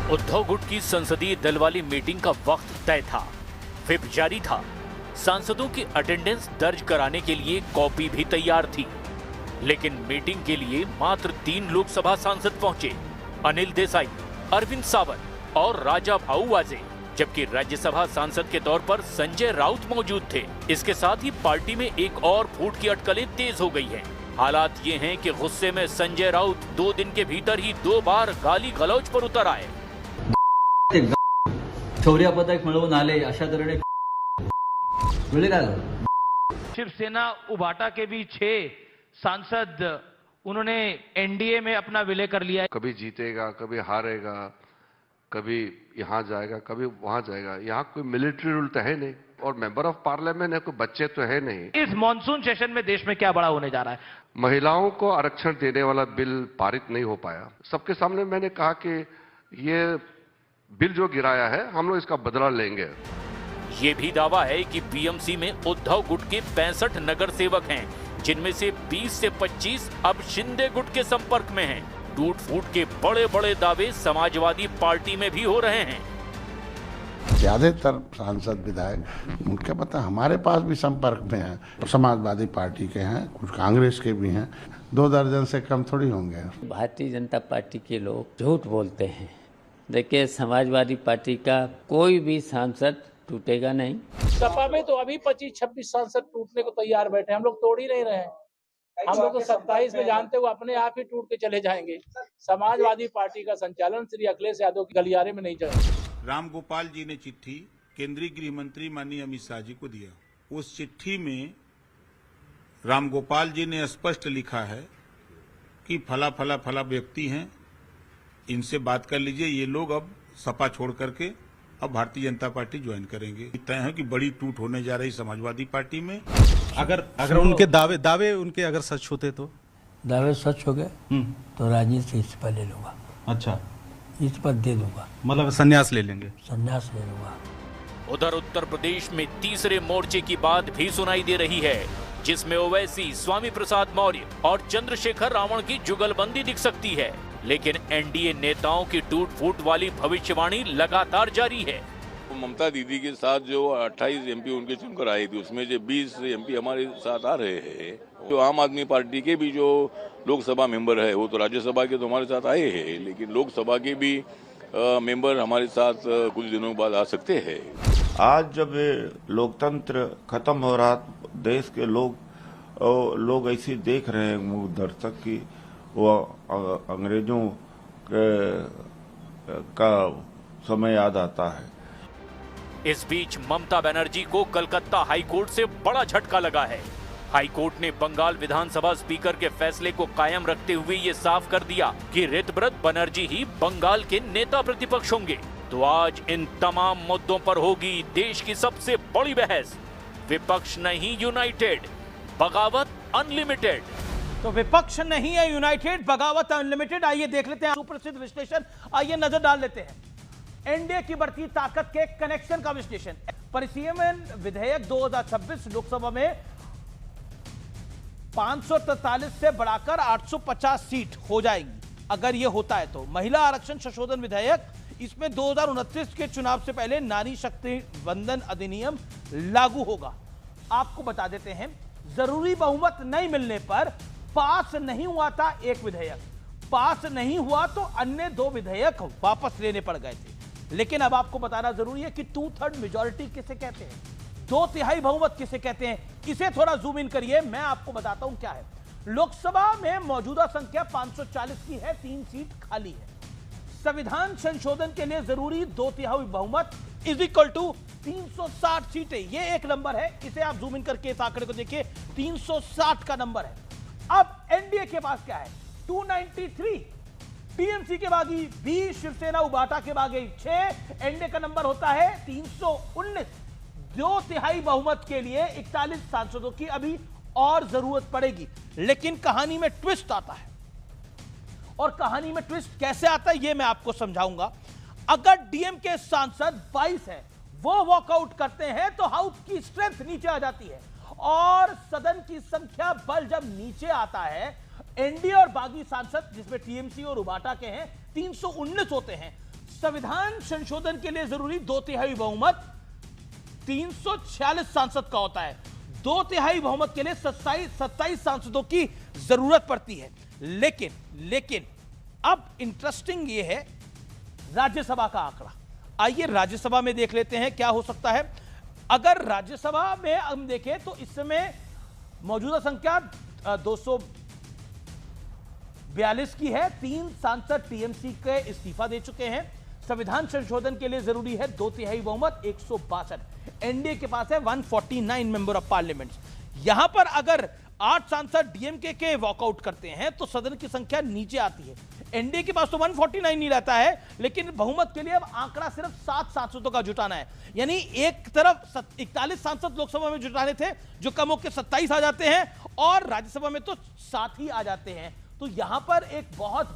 उद्धव गुट की संसदीय दल वाली मीटिंग का वक्त तय था, व्हिप जारी था, सांसदों की अटेंडेंस दर्ज कराने के लिए कॉपी भी तैयार थी। लेकिन मीटिंग के लिए मात्र 3 लोकसभा सांसद पहुंचे, अनिल देसाई, अरविंद सावंत और राजा भाऊ वाजे, जबकि राज्यसभा सांसद के तौर पर संजय राउत मौजूद थे। इसके साथ ही पार्टी में एक और फूट की अटकलें तेज हो गई हैं। हालात ये हैं कि गुस्से में संजय राउत 2 दिन के भीतर ही 2 बार गाली गलौज पर उतर आए। शौर्य पदक मिळवून आले अशा तऱ्हेने शिवसेना उभाटा के भी 6 सांसद उन्होंने एनडीए में अपना विलय कर लिया है। कभी जीतेगा, कभी हारेगा, कभी यहाँ जाएगा, कभी वहाँ जाएगा। यहाँ कोई मिलिट्री रूल तो है नहीं और मेंबर ऑफ पार्लियामेंट है, कोई बच्चे तो है नहीं। इस मॉनसून सेशन में देश में क्या बड़ा होने जा रहा है? महिलाओं को आरक्षण देने वाला बिल पारित नहीं हो पाया। सबके सामने मैंने कहा कि ये बिल जो गिराया है हम लोग इसका बदला लेंगे। ये भी दावा है कि बीएमसी में उद्धव गुट के 65 नगर सेवक हैं, जिनमें से 20 से 25 अब शिंदे गुट के संपर्क में हैं। टूट फूट के बड़े बड़े दावे समाजवादी पार्टी में भी हो रहे हैं। ज्यादातर सांसद विधायक उनके पता हमारे पास भी संपर्क में हैं, समाजवादी पार्टी के हैं, कुछ कांग्रेस के भी हैं, 2 दर्जन से कम थोड़ी होंगे। भारतीय जनता पार्टी के लोग झूठ बोलते हैं। देखिए, समाजवादी पार्टी का कोई भी सांसद टूटेगा नहीं। सपा में तो अभी 25-26 सांसद टूटने को तैयार बैठे, हम लोग तोड़ ही नहीं रहे हैं। हम लोग तो 27 में जानते हुए अपने आप ही टूट के चले जाएंगे। समाजवादी पार्टी का संचालन श्री अखिलेश यादव के गलियारे में नहीं चलेगा। राम गोपाल जी ने चिट्ठी केंद्रीय गृह मंत्री माननीय अमित शाह जी को दिया। उस चिट्ठी में राम गोपाल जी ने स्पष्ट लिखा है कि फला फला फला व्यक्ति हैं, इनसे बात कर लीजिए। ये लोग अब सपा छोड़ करके अब भारतीय जनता पार्टी ज्वाइन करेंगे। तय है कि बड़ी टूट होने जा रही समाजवादी पार्टी में। अगर उनके दावे उनके अगर सच होते तो दावे सच हो गए तो राजनीति से इस्तीफा ले लूंगा। अच्छा, इस्तीफा दे दूंगा, मतलब संन्यास ले लेंगे। संन्यास ले लूंगा। उधर उत्तर प्रदेश में तीसरे मोर्चे की बात भी सुनाई दे रही है, जिसमें ओवैसी, स्वामी प्रसाद मौर्य और चंद्रशेखर रावण की जुगलबंदी दिख सकती है। लेकिन एनडीए नेताओं की टूट फूट वाली भविष्यवाणी लगातार जारी है। ममता दीदी के साथ जो 28 एमपी उनके चुनकर आई थी, उसमें जो 20 एमपी हमारे साथ आ रहे हैं। जो आम आदमी पार्टी के भी जो लोकसभा मेंबर है, वो तो राज्यसभा के तो हमारे साथ आए हैं, लेकिन लोकसभा के भी मेंबर हमारे साथ कुछ दिनों बाद आ सकते हैं। आज जब लोकतंत्र खत्म हो रहा, देश के लोग ऐसे देख रहे हैं मूक दर्शक की वो अंग्रेजों का समय याद आता है। इस बीच ममता बनर्जी को कलकत्ता हाईकोर्ट से बड़ा झटका लगा है। हाईकोर्ट ने बंगाल विधानसभा स्पीकर के फैसले को कायम रखते हुए ये साफ कर दिया कि ऋतव्रत बनर्जी ही बंगाल के नेता प्रतिपक्ष होंगे। तो आज इन तमाम मुद्दों पर होगी देश की सबसे बड़ी बहस। विपक्ष नहीं यूनाइटेड, बगावत अनलिमिटेड। तो विपक्ष नहीं है यूनाइटेड, बगावत अनलिमिटेड। आइए देख लेते हैं सुप्रसिद्ध विश्लेषण, आइए नजर डाल लेते हैं एनडीए की बढ़ती ताकत के कनेक्शन का विश्लेषण। परिसीमन विधेयक 2026 लोकसभा में 543 से बढ़ाकर 850 सीट हो जाएगी अगर यह होता है तो। महिला आरक्षण संशोधन विधेयक, इसमें 2029 के चुनाव से पहले नारी शक्ति वंदन अधिनियम लागू होगा। आपको बता देते हैं, जरूरी बहुमत नहीं मिलने पर पास नहीं हुआ था एक विधेयक, पास नहीं हुआ तो अन्य 2 विधेयक वापस लेने पड़ गए थे। लेकिन अब आपको बताना जरूरी है कि 2/3 मेजॉरिटी किसे कहते हैं, 2/3 बहुमत किसे कहते हैं। इसे थोड़ा जूम इन करिए, मैं आपको बताता हूं क्या है। लोकसभा में मौजूदा संख्या 540 की है, 3 सीट खाली है। संविधान संशोधन के लिए जरूरी 2/3 बहुमत इज इक्वल टू 360 सीटें। ये एक नंबर है, इसे आप जूम इन करके इस आंकड़े को देखिए, 360 का नंबर है। अब एनडीए के पास क्या है, 293। टीएमसी के बागी 20, शिवसेना उबाटा के बागी 6, एनडीए का नंबर होता है 319। 2/3 बहुमत के लिए 41 सांसदों की अभी और जरूरत पड़ेगी। लेकिन कहानी में ट्विस्ट आता है, और कहानी में ट्विस्ट कैसे आता है यह मैं आपको समझाऊंगा। अगर डीएमके सांसद 22 है, वो वॉकआउट करते हैं तो हाउस की स्ट्रेंथ नीचे आ जाती है, और सदन की संख्या बल जब नीचे आता है, एनडीए और बागी सांसद जिसमें टीएमसी और उबाटा के हैं 319 होते हैं, संविधान संशोधन के लिए जरूरी 2/3 बहुमत 346 सांसद का होता है। 2/3 बहुमत के लिए 27 सांसदों की जरूरत पड़ती है। लेकिन अब इंटरेस्टिंग यह है राज्यसभा का आंकड़ा। आइए राज्यसभा में देख लेते हैं क्या हो सकता है। अगर राज्यसभा में हम देखें तो इस समय मौजूदा संख्या 242 की है। 3 सांसद टीएमसी के इस्तीफा दे चुके हैं। संविधान संशोधन के लिए जरूरी है 2/3 बहुमत 162। एनडीए के पास है 149 मेंबर ऑफ पार्लियामेंट। यहां पर अगर 8 सांसद डीएमके के वॉकआउट करते हैं तो सदन की संख्या नीचे आती है। एनडीए के पास तो 149 नहीं रहता है, लेकिन बहुमत के लिए अब आंकड़ा सिर्फ 7 सांसदों का जुटाना है। यानी एक तरफ 41 सांसद लोकसभा में जुटाने थे, जो कम होकर 27 आ जाते हैं, और राज्यसभा में तो 7 ही आ जाते हैं। तो यहां पर एक बहुत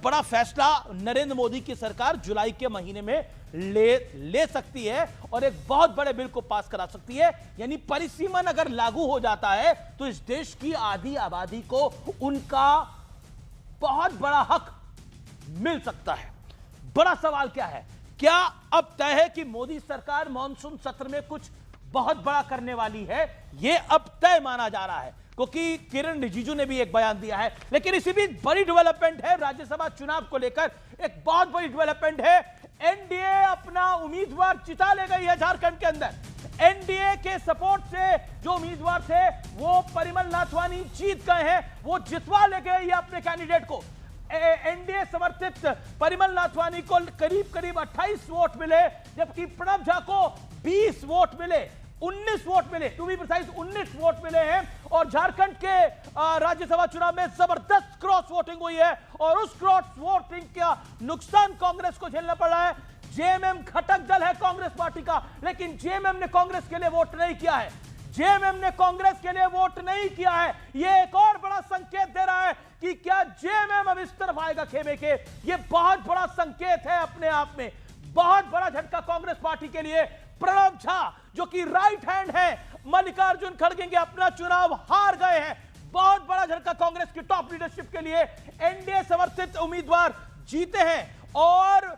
बड़ा फैसला नरेंद्र मोदी की सरकार जुलाई के महीने में ले सकती है और एक बहुत बड़े बिल को पास करा सकती है। यानी परिसीमन अगर लागू हो जाता है तो इस देश की आधी आबादी को उनका बहुत बड़ा हक मिल सकता है। बड़ा सवाल क्या है? क्या अब तय है कि मोदी सरकार मॉनसून सत्र में कुछ बहुत बड़ा करने वाली है? यह अब तय माना जा रहा है, क्योंकि किरण रिजिजू ने भी एक बयान दिया है। लेकिन इसी बीच बड़ी डेवलपमेंट है राज्यसभा चुनाव को लेकर। एक बहुत बड़ी डेवलपमेंट है, एनडीए अपना उम्मीदवार जिता ले गई है झारखंड के अंदर। एनडीए के सपोर्ट से जो उम्मीदवार थे वो परिमल नाथवानी जीत गए हैं, वो जितवा ले गए ये अपने कैंडिडेट को। एनडीए समर्थित परिमल नाथवानी को करीब 28 वोट मिले, जबकि प्रणब झा को 20 वोट मिले, 19 वोट मिले, टू बी प्रिसाइज 19 वोट मिले हैं। और झारखंड के राज्यसभा चुनाव में जबरदस्त क्रॉस वोटिंग हुई है और उस क्रॉस वोटिंग का नुकसान कांग्रेस को झेलना पड़ रहा है। जेएमएम घटक दल है कांग्रेस पार्टी का, लेकिन जेएमएम ने कांग्रेस के लिए वोट नहीं किया है। जेएमएम ने कांग्रेस के लिए वोट नहीं किया है। यह एक और बड़ा संकेत दे रहा है कि क्या जेएमएम अब इस तरफ आएगा खेमे के। यह बहुत बड़ा संकेत है अपने आप में, बहुत बड़ा झटका कांग्रेस पार्टी के लिए। प्रणब झा जो कि राइट हैंड है मल्लिकार्जुन खड़गे के, अपना चुनाव हार गए हैं। बहुत बड़ा झटका कांग्रेस की टॉप लीडरशिप के लिए। एनडीए समर्थित उम्मीदवार जीते हैं और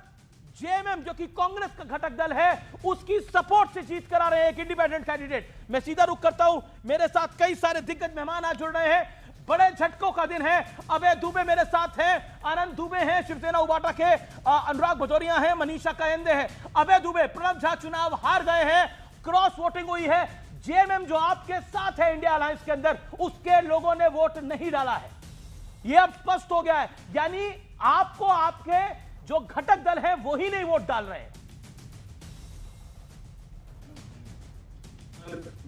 जेएमएम जो कि कांग्रेस का घटक दल है उसकी सपोर्ट से जीत करा रहे हैं एक इंडिपेंडेंट कैंडिडेट। मैं सीधा रुख करता हूं, मेरे साथ कई सारे दिग्गज मेहमान आज जुड़ रहे हैं। बड़े झटकों का दिन है। अभय दुबे मेरे साथ हैं, आनंद दुबे हैं शिवसेना उबाटा के, अनुराग भदौरिया हैं, मनीषा कायंदे हैं। अभय दुबे, प्रणब झा चुनाव हार गए हैं, क्रॉस वोटिंग हुई है। जेएमएम जो आपके साथ है इंडिया अलायंस के अंदर, उसके लोगों ने वोट नहीं डाला है। यह अब स्पष्ट हो गया है। यानी आपको आपके जो घटक दल है वो ही नहीं वोट डाल रहे हैं।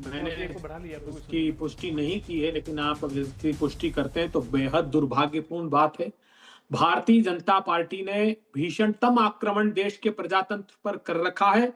मैंने उसकी पुष्टि नहीं की है, लेकिन आप अगर इसकी पुष्टि करते हैं तो बेहद दुर्भाग्यपूर्ण बात है। भारतीय जनता पार्टी ने भीषणतम आक्रमण देश के प्रजातंत्र पर कर रखा है।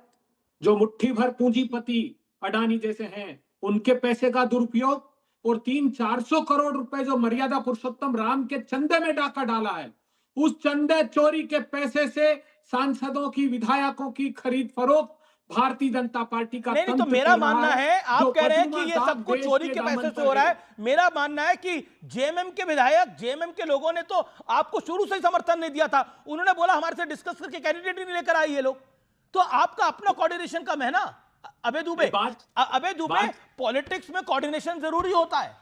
जो मुट्ठी भर पूंजीपति अडानी जैसे हैं, उनके पैसे का दुरुपयोग और 300-400 करोड़ रुपए जो मर्यादा पुरुषोत्तम राम के चंदे में डाका डाला है, उस चंदे चोरी के पैसे से सांसदों की, विधायकों की खरीद फरोख्त भारतीय जनता पार्टी का नहीं, तो मेरा मानना है, आप कह रहे हैं कि ये सब कुछ चोरी के पैसे से हो रहा है। मेरा मानना है कि जेएमएम के विधायक, जेएमएम के लोगों ने तो आपको शुरू से ही समर्थन नहीं दिया था। उन्होंने बोला हमारे से डिस्कस करके कैंडिडेट ही नहीं लेकर आए ये लोग। तो आपका अपना कोऑर्डिनेशन कम है ना अभय दुबे। अभय दुबे, पॉलिटिक्स में कोऑर्डिनेशन जरूरी होता है।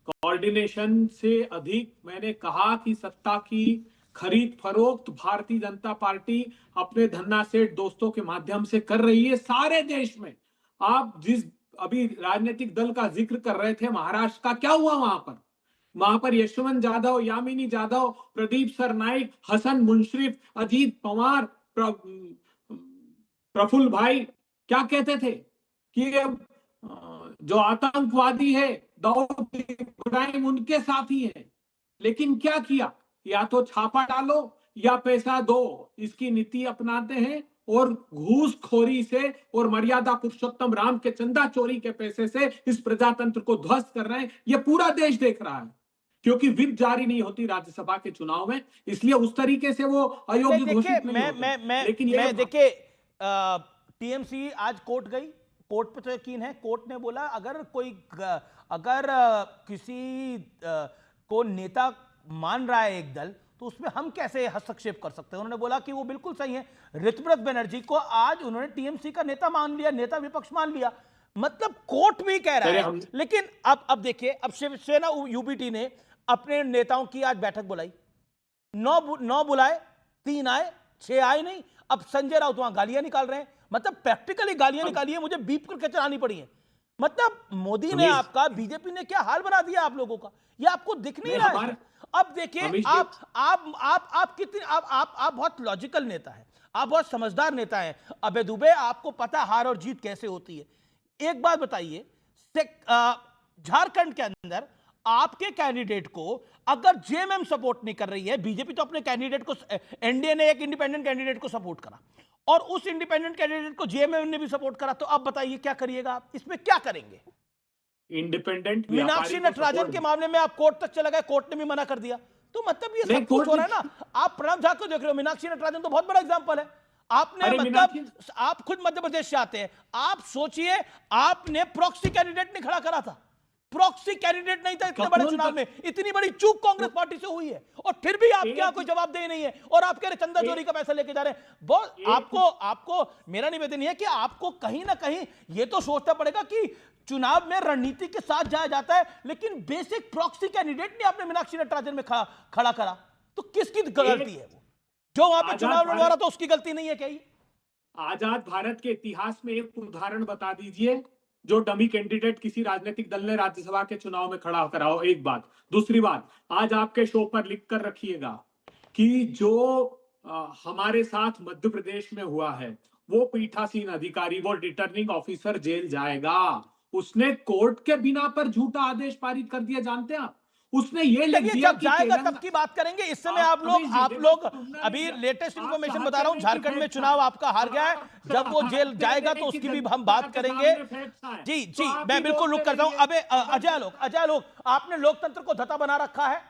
कोऑर्डिनेशन से अधिक मैंने कहा कि सत्ता की खरीद फरोख्त भारतीय जनता पार्टी अपने धन्ना सेठ दोस्तों के माध्यम से कर रही है सारे देश में। आप जिस अभी राजनीतिक दल का जिक्र कर रहे थे, महाराष्ट्र का क्या हुआ? वहां पर यशवंत जाधव, यामिनी जाधव, प्रदीप सरनाइक, हसन मुंशरिफ, अजीत पवार, प्रफुल्ल भाई क्या कहते थे कि जो आतंकवादी है दाऊद इब्राहिम उनके साथी है। लेकिन क्या किया? या तो छापा डालो या पैसा दो, इसकी नीति अपनाते हैं और घूसखोरी से और मर्यादा पुरुषोत्तम राम के चंदा चोरी के पैसे से इस प्रजातंत्र को ध्वस्त कर रहे हैं। ये पूरा देश देख रहा है, क्योंकि विप जारी नहीं होती राज्यसभा के चुनाव में, इसलिए उस तरीके से वो अयोग्य घोषित नहीं होते। लेकिन ये देखिए, टीएमसी आज कोर्ट गई, कोर्ट पे तो यकीन है। कोर्ट ने बोला अगर किसी को नेता मान रहा है एक दल, तो उसमें हम कैसे हस्तक्षेप कर सकते हैं? उन्होंने बोला कि वो बिल्कुल सही है। ऋतुव्रत बनर्जी को आज उन्होंने टीएमसी का नेता मान लिया, नेता विपक्ष मान लिया, मतलब कोर्ट भी कह रहा है। लेकिन अब देखिए, अब शिवसेना यूबीटी ने अपने नेताओं की आज बैठक बुलाई, 9 बुलाए, 3 आए, 6 आए नहीं। अब संजय राउत वहां गालियां निकाल रहे हैं, मतलब प्रैक्टिकली गालियां निकाली है, मुझे बीप करके चलानी पड़ी है। मतलब मोदी ने आपका, बीजेपी ने क्या हाल बना दिया आप लोगों का, ये आपको दिख नहीं रहा है? अब देखिए, आप कितने, आप बहुत लॉजिकल नेता है, आप बहुत समझदार नेता है अभय दुबे, आपको पता हार और जीत कैसे होती है। एक बात बताइए, झारखंड के अंदर आपके कैंडिडेट को अगर जेएमएम सपोर्ट नहीं कर रही है, बीजेपी तो अपने कैंडिडेट को, एनडीए ने एक इंडिपेंडेंट कैंडिडेट को सपोर्ट करा और उस इंडिपेंडेंट कैंडिडेट को जेएमएम ने भी सपोर्ट करा, तो अब बताइए क्या करिएगा आप? इसमें क्या करेंगे? इंडिपेंडेंट मीनाक्षी नटराजन के मामले में आप कोर्ट तक चला गए, कोर्ट ने भी मना कर दिया, तो मतलब ये सब कुछ हो रहा है ना। आप प्रणब झा को देख रहे हो, मीनाक्षी नटराजन तो बहुत बड़ा एग्जांपल है। आपने मतलब, आप खुद मध्य प्रदेश से आते हैं, आप सोचिए, आपने प्रॉक्सी कैंडिडेट नहीं खड़ा करा था, प्रॉक्सी कैंडिडेट नहीं था इतने बड़े चुनाव में, इतनी बड़ी चूक कांग्रेस पार्टी से हुई है और फिर भी आपके यहाँ कोई जवाबदेही नहीं है और आप कह रहे चंदा चोरी का पैसा लेके जा रहे हैं। बहुत आपको मेरा निवेदन है कि आपको कहीं ना कहीं ये तो सोचना पड़ेगा कि चुनाव में रणनीति के साथ जाया जाता है, लेकिन बेसिक प्रॉक्सी कैंडिडेट ने आपने मीनाक्षी नटराजन में खड़ा करा, तो किसकी गलती है? वो जो वहां पे चुनाव लड़वा रहा था उसकी गलती नहीं है क्या? आजाद भारत के इतिहास में एक उदाहरण बता दीजिए जो डमी कैंडिडेट किसी राजनीतिक दल ने राज्यसभा के चुनाव में खड़ा कराओ। एक बात। दूसरी बात, आज आपके शो पर लिख कर रखिएगा कि जो हमारे साथ मध्य प्रदेश में हुआ है वो पीठासीन अधिकारी, वो रिटर्निंग ऑफिसर जेल जाएगा। उसने कोर्ट के बिना पर झूठा आदेश पारित कर दिया, जानते हैं आप? उसने ये लिख दिया कि जाएगा तब की बात करेंगे। इस समय आप लोग अभी लेटेस्ट इंफॉर्मेशन बता रहा हूं, झारखंड में चुनाव आपका हार गया है, जब वो जेल जाएगा तो उसकी भी हम बात करेंगे। जी मैं बिल्कुल रुक करता हूं। अबे अजय लोग आपने लोकतंत्र को धता बना रखा है,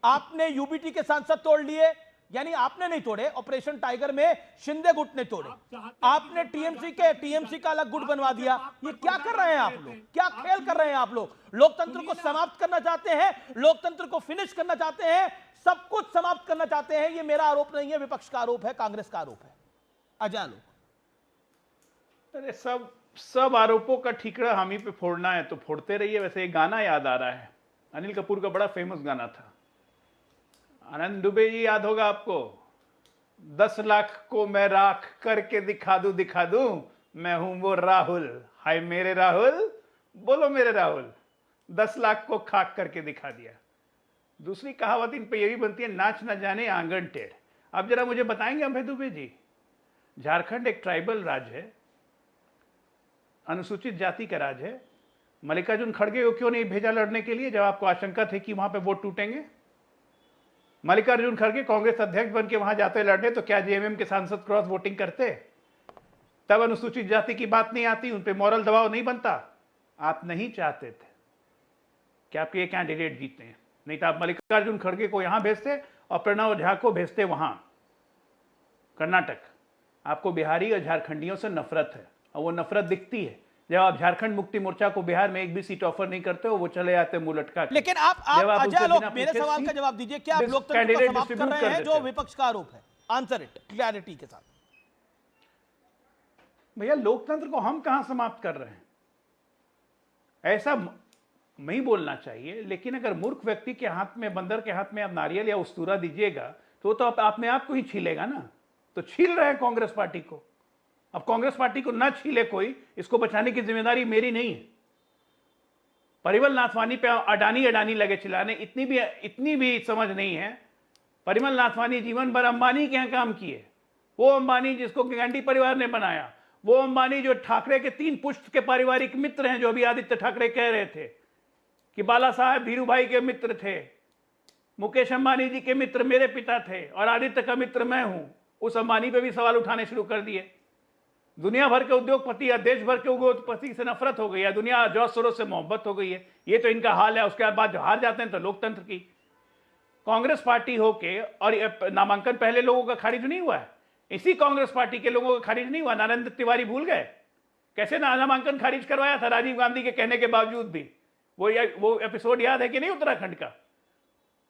आपने यूबीटी के सांसद तोड़ लिए, यानी आपने नहीं तोड़े, ऑपरेशन टाइगर में शिंदे गुट ने तोड़े, आपने टीएमसी का अलग गुट बनवा दिया। ये क्या कर रहे हैं आप लोग? क्या खेल कर रहे हैं आप लोग? लोकतंत्र को समाप्त करना चाहते हैं, लोकतंत्र को फिनिश करना चाहते हैं, सब कुछ समाप्त करना चाहते हैं। ये मेरा आरोप नहीं है, विपक्ष का आरोप है, कांग्रेस का आरोप है। अजय लोग, अरे सब आरोपों का ठीकरा हम ही पे फोड़ना है तो फोड़ते रहिए। वैसे एक गाना याद आ रहा है, अनिल कपूर का बड़ा फेमस गाना था, आनंद दुबे जी, याद होगा आपको, 10 लाख को मैं राख करके दिखा दूं, मैं हूं वो राहुल, हाय मेरे राहुल, बोलो मेरे राहुल, 10 लाख को खाक करके दिखा दिया। दूसरी कहावत इन पे यही बनती है, नाच न जाने आंगन टेढ़। अब जरा मुझे बताएंगे अभय दुबे जी, झारखंड एक ट्राइबल राज्य है, अनुसूचित जाति का राज्य है, मल्लिकार्जुन खड़गे को क्यों नहीं भेजा लड़ने के लिए जब आपको आशंका थी कि वहां पे वोट टूटेंगे? मल्लिकार्जुन खड़गे कांग्रेस अध्यक्ष बन के वहां जाते लड़ने तो क्या जेएमएम के सांसद क्रॉस वोटिंग करते? तब अनुसूचित जाति की बात नहीं आती, उन पे मॉरल दबाव नहीं बनता। आप नहीं चाहते थे कि आपके ये कैंडिडेट जीते हैं, नहीं तो आप मल्लिकार्जुन खड़गे को यहां भेजते और प्रणव झा को भेजते वहां कर्नाटक। आपको बिहारी और झारखंडियों से नफरत है और वो नफरत दिखती है जब आप झारखंड मुक्ति मोर्चा को बिहार में एक भी सीट ऑफर नहीं करते हो, वो चले जाते मुंह लटका। लेकिन आप अजय लोग मेरे सवाल का जवाब दीजिए, क्या आप लोकतंत्र को समाप्त कर रहे हैं जो विपक्ष का आरोप है? आंसर इट क्लैरिटी के साथ। भैया लोकतंत्र को हम कहां समाप्त कर रहे हैं, ऐसा नहीं बोलना चाहिए। लेकिन अगर मूर्ख व्यक्ति के हाथ में, बंदर के हाथ में आप नारियल या उस्तूरा दीजिएगा तो अपने आप को ही छीलेगा ना। तो छील रहे हैं कांग्रेस पार्टी को। अब कांग्रेस पार्टी को ना छीले कोई, इसको बचाने की जिम्मेदारी मेरी नहीं है। परिमल नाथवानी पे अडानी लगे चिल्लाने, इतनी भी समझ नहीं है। परिमल नाथवानी जीवन भर अंबानी के यहां काम किए, वो अंबानी जिसको गांधी परिवार ने बनाया, वो अंबानी जो ठाकरे के 3 पुश्त के पारिवारिक मित्र हैं, जो अभी आदित्य ठाकरे कह रहे थे कि बाला साहब धीरू भाई के मित्र थे, मुकेश अंबानी जी के मित्र मेरे पिता थे और आदित्य का मित्र मैं हूं। उस अंबानी पे भी सवाल उठाने शुरू कर दिए। दुनिया भर के उद्योगपति या देश भर के उद्योगपति से नफरत हो गई है, दुनिया जोर शोरों से मोहब्बत हो गई है। ये तो इनका हाल है। उसके बाद जो हार जाते हैं तो लोकतंत्र की कांग्रेस पार्टी होके, और नामांकन पहले लोगों का खारिज नहीं हुआ है, इसी कांग्रेस पार्टी के लोगों का खारिज नहीं हुआ। नरेंद्र तिवारी भूल गए कैसे नामांकन खारिज करवाया था राजीव गांधी के कहने के बावजूद भी? वो एपिसोड याद है कि नहीं उत्तराखंड का?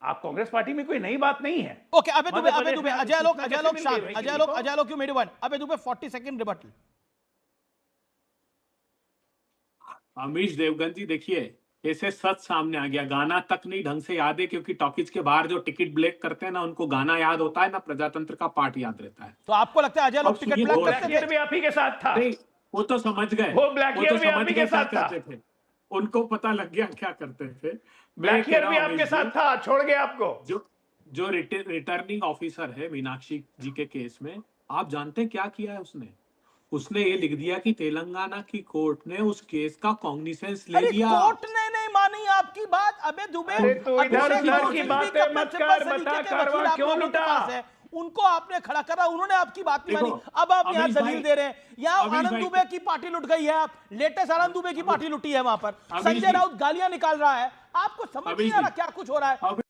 आप कांग्रेस पार्टी में कोई नई बात नहीं है। ओके, अबे दुबे, अजय लोक शांत, यू मेड वन, अबे दुबे 40 सेकंड रिबटल। अमीश देवगन जी देखिए, ऐसे सच सामने आ गया, गाना तक नहीं ढंग से याद है, क्योंकि टॉकीज के बाहर जो टिकट ब्लैक करते हैं ना, उनको गाना याद होता है ना, प्रजातंत्र का पाठ याद रहता है। तो आपको लगता है अजय लोग टिकट ब्लैक करते थे? भी आप ही के साथ था। नहीं, वो तो समझ गए, वो ब्लैकियर भी आप ही के साथ था। थे, उनको पता लग गया क्या करते थे। ब्लैकियर भी आपके साथ था, छोड़ गया आपको। जो रिटर्निंग ऑफिसर है मीनाक्षी जी के केस में, आप जानते हैं क्या किया है उसने ये लिख दिया कि तेलंगाना की कोर्ट ने उस केस का कॉग्निसेंस ले लिया। कोर्ट ने नहीं मानी आपकी बात। अबे दुबे, तो इधर की बातें मत कर, बता कारवा क्यों लुटा? उनको आपने खड़ा करा, उन्होंने आपकी बात नहीं मानी। अब आप यहाँ दलील दे रहे हैं, यहाँ आनंद दुबे की पार्टी लुट गई है, आप लेटेस्ट आनंद दुबे की पार्टी लुटी है वहां पर, संजय राउत गालियां निकाल रहा है, आपको समझ नहीं आ रहा क्या कुछ हो रहा है।